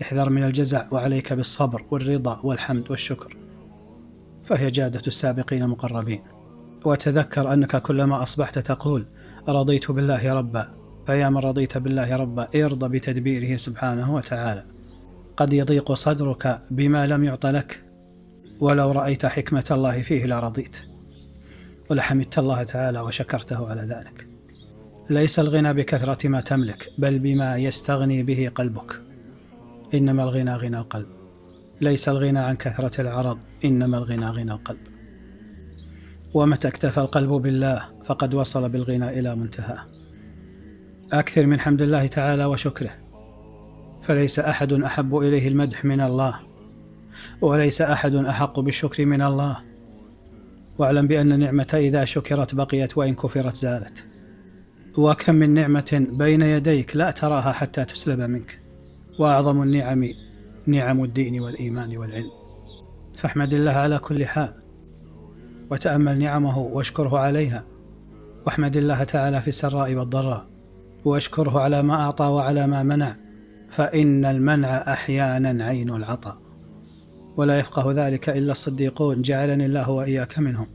احذر من الجزع وعليك بالصبر والرضا والحمد والشكر، فهي جادة السابقين المقربين. وتذكر أنك كلما أصبحت تقول رضيت بالله ربا، فيا من رضيت بالله ربا ارضى بتدبيره سبحانه وتعالى. قد يضيق صدرك بما لم يعط لك، ولو رأيت حكمة الله فيه لرضيت ولحمدت الله تعالى وشكرته على ذلك. ليس الغنى بكثرة ما تملك، بل بما يستغني به قلبك. إنما الغنى غنى القلب، ليس الغنى عن كثرة العرض، إنما الغنى غنى القلب. ومتى اكتفى القلب بالله فقد وصل بالغنى إلى منتهاه. أكثر من حمد الله تعالى وشكره، فليس أحد أحب إليه المدح من الله، وليس أحد أحق بالشكر من الله. واعلم بأن النعمة إذا شكرت بقيت، وإن كفرت زالت. وكم من نعمة بين يديك لا تراها حتى تسلب منك، وأعظم النعم نعم الدين والإيمان والعلم. فاحمد الله على كل حال، وتأمل نعمه واشكره عليها، واحمد الله تعالى في السراء والضراء، واشكره على ما أعطى وعلى ما منع، فإن المنع أحيانا عين العطاء، ولا يفقه ذلك إلا الصديقون، جعلني الله وإياك منهم.